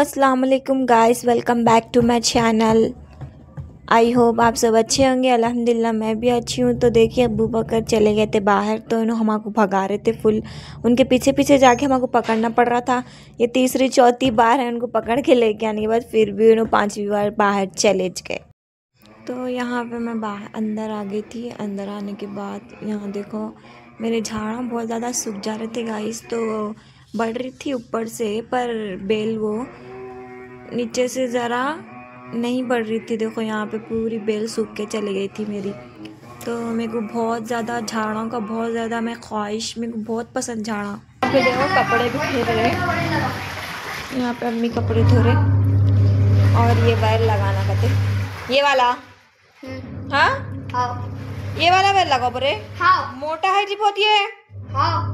अस्सलाम वालेकुम guys, welcome back to my channel. I hope आप सब अच्छे होंगे। अल्हम्दुलिल्लाह मैं भी अच्छी हूँ। तो देखिए अब्बू बकर चले गए थे बाहर, तो इन्होंने हमको भगा रहे थे फुल। उनके पीछे पीछे जाके हमको पकड़ना पड़ रहा था। ये तीसरी चौथी बार है उनको पकड़ के लेके आने के बाद, फिर भी उन्होंने पांचवी बार बाहर चले गए। तो यहाँ पे मैं बाहर अंदर आ गई थी। अंदर आने के बाद यहाँ देखो मेरे झाड़ा बहुत ज़्यादा सूख जा रहे थे गाइस। तो बढ़ रही थी ऊपर से, पर बेल वो नीचे से ज़रा नहीं बढ़ रही थी। देखो यहाँ पे पूरी बेल सूख के चली गई थी मेरी। तो मेरे को बहुत ज़्यादा झाड़ों का बहुत ज़्यादा मैं ख्वाहिश, मेरे को बहुत पसंद झाड़ा। यहाँ पे देखो कपड़े भी धो रहे, यहाँ पे अम्मी कपड़े धो रहे और ये वायर लगाना कहते, ये वाला हाँ ये वाला वायर लगाओ परे। हाँ मोटा है जी बहुत ये। हाँ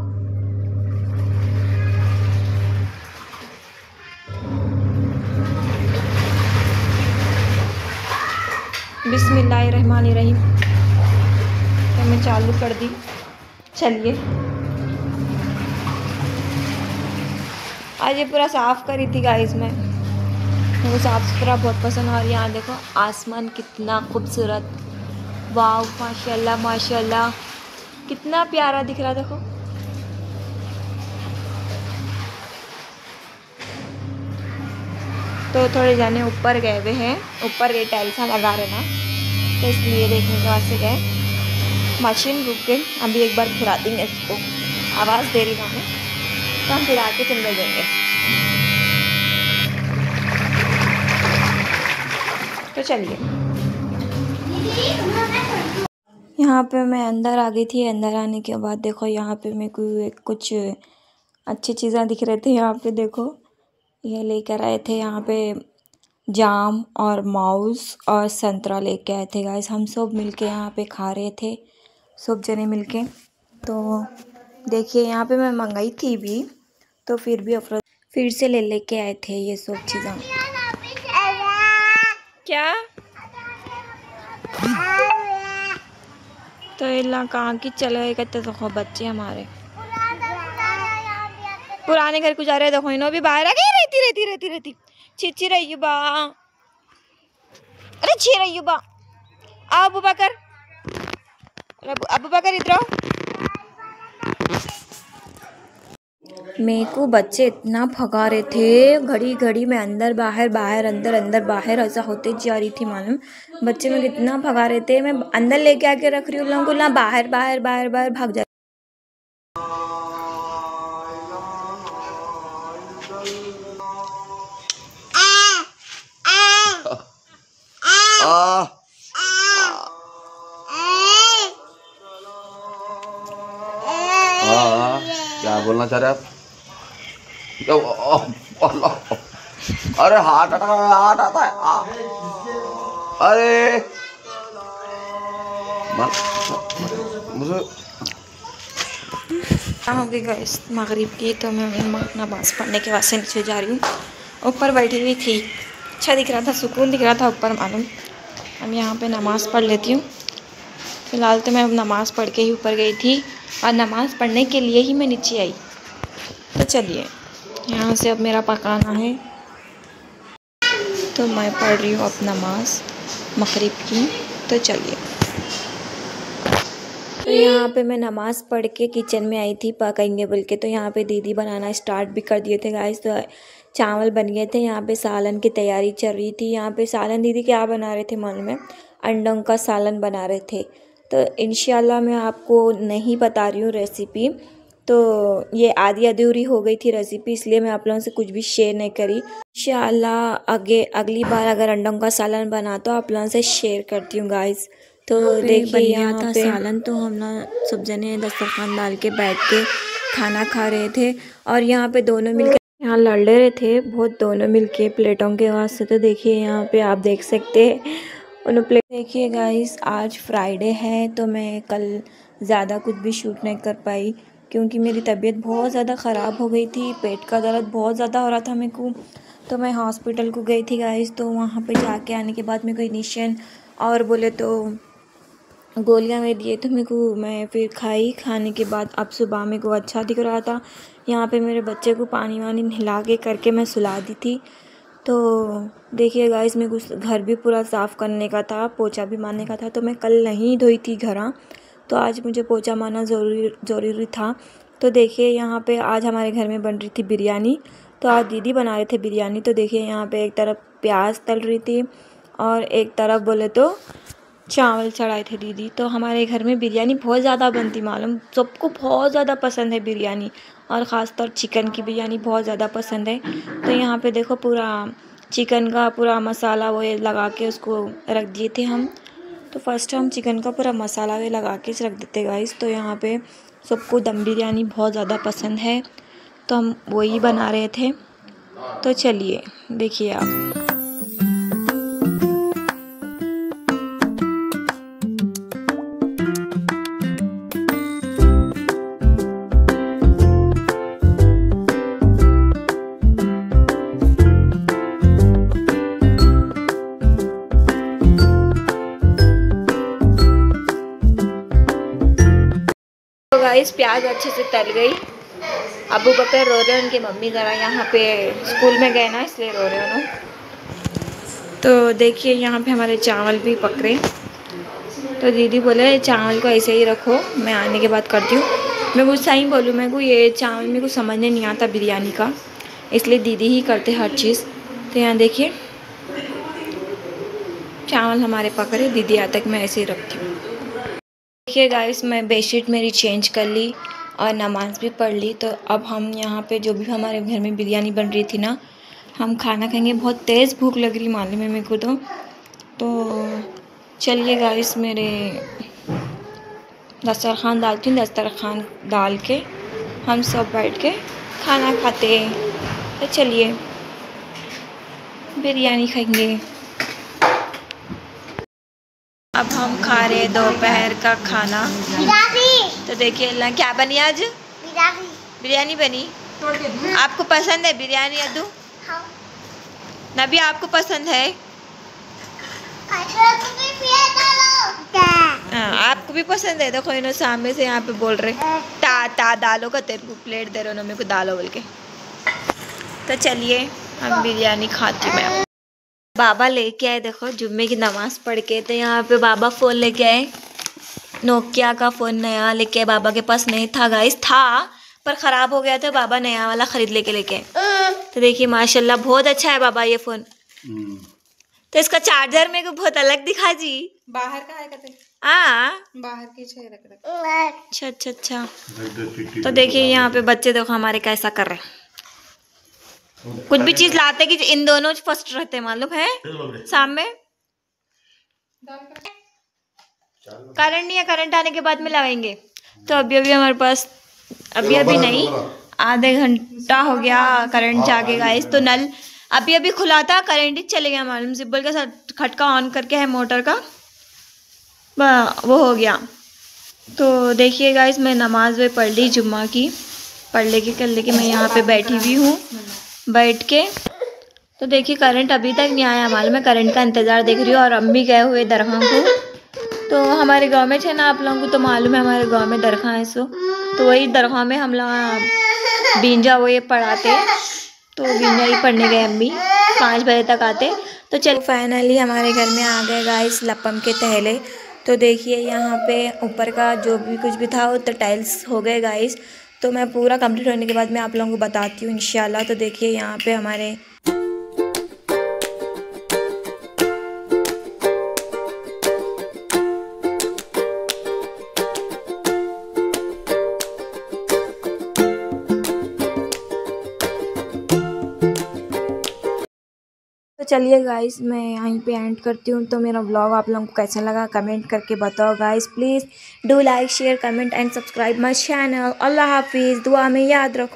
बिस्मिल्लाहिर्रहमानिर्रहीम। तो मैं चालू कर दी। चलिए आज ये पूरा साफ करी थी गाइस मैं। मुझे साफ सुथरा बहुत पसंद। और यहाँ देखो आसमान कितना खूबसूरत, वाह माशाल्लाह माशाल्लाह, कितना प्यारा दिख रहा। देखो तो थोड़े जाने ऊपर गए हुए हैं, ऊपर ये टाइल्सा लगा रहे ना, तो इसलिए देखने के बाद से गए। मशीन रुक गई, अभी एक बार फिरा देंगे इसको, आवाज़ दे रही ना हमें, तो हम फिरा के चले देंगे। तो चलिए यहाँ पे मैं अंदर आ गई थी। अंदर आने के बाद देखो यहाँ पे मेरे को कुछ अच्छी चीज़ें दिख रहे थे। यहाँ पे देखो ये लेकर आए थे, यहाँ पे जाम और माउस और संतरा लेके आए थे गाइस। हम सब मिलके यहाँ पे खा रहे थे, सब जने मिलके। तो देखिए यहाँ पे मैं मंगाई थी भी, तो फिर भी अफरा फिर से लेके आए थे ये सब चीज़ें। क्या तो इल्ला कहाँ की चले गए थे। देखो बच्चे हमारे पुराने घर को जा रहे। देखो इन्हों भी बाहर आ गए। रहती रहती रहती रहती छिची रही बा, अरे छी रही बा। आओ अबू बकर, अबू बकर इधर आओ। मेरे को बच्चे इतना भगा रहे थे, घड़ी घड़ी में अंदर बाहर बाहर अंदर अंदर बाहर ऐसा होते जा रही थी। मालूम बच्चे में कितना भगा रहे थे। मैं अंदर लेके आके रख रही हूँ लोगों को, ना बाहर बाहर बाहर बाहर भाग जा। क्या बोलना चाह रहे आप? अरे हाथ आता है। अरे मुझे हो गई गाइस मगरिब की। तो मैं नमाज़ पढ़ने के बाद से नीचे जा रही हूँ। ऊपर बैठी हुई थी, अच्छा दिख रहा था, सुकून दिख रहा था ऊपर मालूम। अब यहाँ पे नमाज़ पढ़ लेती हूँ। फ़िलहाल तो मैं नमाज़ पढ़ के ही ऊपर गई थी, और नमाज़ पढ़ने के लिए ही मैं नीचे आई। तो चलिए यहाँ से अब मेरा पकाना है। तो मैं पढ़ रही हूँ अब नमाज़ मगरिब की। तो चलिए, तो यहाँ पे मैं नमाज़ पढ़ के किचन में आई थी पकाएंगे बोल के। तो यहाँ पे दीदी बनाना स्टार्ट भी कर दिए थे गाइस। तो चावल बन गए थे, यहाँ पे सालन की तैयारी चल रही थी। यहाँ पे सालन दीदी क्या बना रहे थे मालूम है? अंडों का सालन बना रहे थे। तो इंशाल्लाह मैं आपको नहीं बता रही हूँ रेसिपी, तो ये आधी अधूरी हो गई थी रेसिपी, इसलिए मैं आप लोगों से कुछ भी शेयर नहीं करी। इंशाल्लाह आगे अगली बार अगर अंडों का सालन बना तो आप लोगों से शेयर करती हूँ गाइस। तो देखिए यहाँ पे सालन, तो हम ना सब जने दस्तरखान डाल के बैठ के खाना खा रहे थे। और यहाँ पे दोनों मिलके यहाँ लड़ रहे थे बहुत, दोनों मिलके प्लेटों के वास्ते। तो देखिए यहाँ पे आप देख सकते हैं उन्होंने प्लेट। देखिए गाइस आज फ्राइडे है, तो मैं कल ज़्यादा कुछ भी शूट नहीं कर पाई, क्योंकि मेरी तबीयत बहुत ज़्यादा ख़राब हो गई थी। पेट का दर्द बहुत ज़्यादा हो रहा था मेरे को। तो मैं हॉस्पिटल को गई थी गाइस। तो वहाँ पे जाके आने के बाद मेरे को इंजेक्शन और बोले तो गोलियां में दिए, तो मेरे को मैं फिर खाई। खाने के बाद अब सुबह मेरे को अच्छा दिख रहा था। यहाँ पे मेरे बच्चे को पानी वानी नहला के करके मैं सुला दी थी। तो देखिए गाइस, मेरे को घर भी पूरा साफ़ करने का था, पोछा भी मारने का था। तो मैं कल नहीं धोई थी घर, तो आज मुझे पोछा मारना ज़रूरी था। तो देखिए यहाँ पे आज हमारे घर में बन रही थी बिरयानी। तो आज दीदी बना रहे थे बिरयानी। तो देखिए यहाँ पे एक तरफ प्याज तल रही थी और एक तरफ बोले तो चावल चढ़ाए थे दीदी। तो हमारे घर में बिरयानी बहुत ज़्यादा बनती, मालूम सबको बहुत ज़्यादा पसंद है बिरयानी, और ख़ासतौर चिकन की बिरयानी बहुत ज़्यादा पसंद है। तो यहाँ पे देखो पूरा चिकन का पूरा मसाला वो लगा के उसको रख दिए थे हम। तो फर्स्ट हम चिकन का पूरा मसाला वे लगा के रख देते गाइस। तो यहाँ पे सबको दम बिरयानी बहुत ज़्यादा पसंद है, तो हम वही बना रहे थे। तो चलिए देखिए आप। गाइस प्याज अच्छे से तल गई। अबू बकर रो रहे हैं, उनकी मम्मी ज़रा यहाँ पे स्कूल में गए ना, इसलिए रो रहे हैं उन्होंने। तो देखिए यहाँ पे हमारे चावल भी पक रहे। तो दीदी बोले चावल को ऐसे ही रखो, मैं आने के बाद करती हूँ। मैं कुछ सही बोलूँ, मेरे को ये चावल मेरे को समझने नहीं आता बिरयानी का, इसलिए दीदी ही करते हर चीज़। तो यहाँ देखिए चावल हमारे पक रहे, दीदी आता तक मैं ऐसे ही रखती हूँ। देखिए गाइस, मैं बेडशीट मेरी चेंज कर ली और नमाज़ भी पढ़ ली। तो अब हम यहाँ पे जो भी हमारे घर में बिरयानी बन रही थी ना, हम खाना खाएंगे। बहुत तेज़ भूख लग रही मालूम है मेरे को। तो चलिए गाइस, मेरे दस्तरखान डालती हूँ। दस्तरखान डाल के हम सब बैठ के खाना खाते हैं। तो चलिए बिरयानी खाएंगे। अब हम खा रहे दोपहर का खाना। तो देखिए अल्लाह क्या बनी आज, बिरयानी बनी। आपको पसंद है बिरयानी अद्दू? नबी आपको पसंद है? हाँ आपको भी पसंद है। देखो इन्होंने सामने से यहाँ पे बोल रहे ता दालो का, तेरे को प्लेट दे रहे हो मेरे को दालो बोल के। तो चलिए हम बिरयानी खाती हूँ मैं। बाबा लेके आए, देखो जुम्मे की नमाज़ पढ़ के। तो यहाँ पे बाबा फ़ोन लेके आए, नोकिया का फ़ोन नया लेके आए। बाबा के पास नहीं था गाइस, था पर ख़राब हो गया था, बाबा नया वाला ख़रीद लेके आए। तो देखिए माशाल्लाह बहुत अच्छा है बाबा ये फ़ोन। तो इसका चार्जर मेरे को बहुत अलग दिखा जी। बाहर का है कहते? हाँ बाहर की छे रख। अच्छा। तो देखिए यहाँ पे बच्चे देखो हमारे कैसा कर रहे हैं। कुछ भी चीज लाते कि इन दोनों फर्स्ट रहते मालूम है। सामने करंट नहीं है, करंट आने के बाद में लगाएंगे। तो अभी हमारे पास अभी नहीं, आधे घंटा हो गया करंट जाके गाइस। तो नल अभी खुला था, करंट ही चले गया मालूम। सिब्बल के साथ खटका ऑन करके है मोटर का, वो हो गया। तो देखिए गाइस, मैं नमाज में पढ़ ली जुम्मा की, पढ़ लेके कर लेके मैं यहाँ पे बैठी हुई हूँ बैठ के। तो देखिए करंट अभी तक नहीं आया मालूम, मैं करंट का इंतज़ार देख रही हूँ। और अम्मी गए हुए दरगाह को। तो हमारे गांव में थे ना, आप लोगों को तो मालूम है हमारे गांव में दरगाह है। तो वही दरगाह में हम लोग बींजा वो ये पढ़ाते। तो बींजा ही पढ़ने गए अम्मी, 5 बजे तक आते। तो चलो फाइनली हमारे घर में आ गए गाइस लपम के तहले। तो देखिए यहाँ पे ऊपर का जो भी कुछ भी था वो तो टाइल्स हो गए गाइस। तो मैं पूरा कंप्लीट होने के बाद मैं आप लोगों को बताती हूँ इंशाल्लाह। तो देखिए यहाँ पे हमारे तो चलिए गाइस, मैं यहीं पे एंड करती हूँ। तो मेरा व्लॉग आप लोगों को कैसा लगा कमेंट करके बताओ guys. Please do like share comment and subscribe my channel. अल्लाह हाफिज़, दुआ में याद रखो।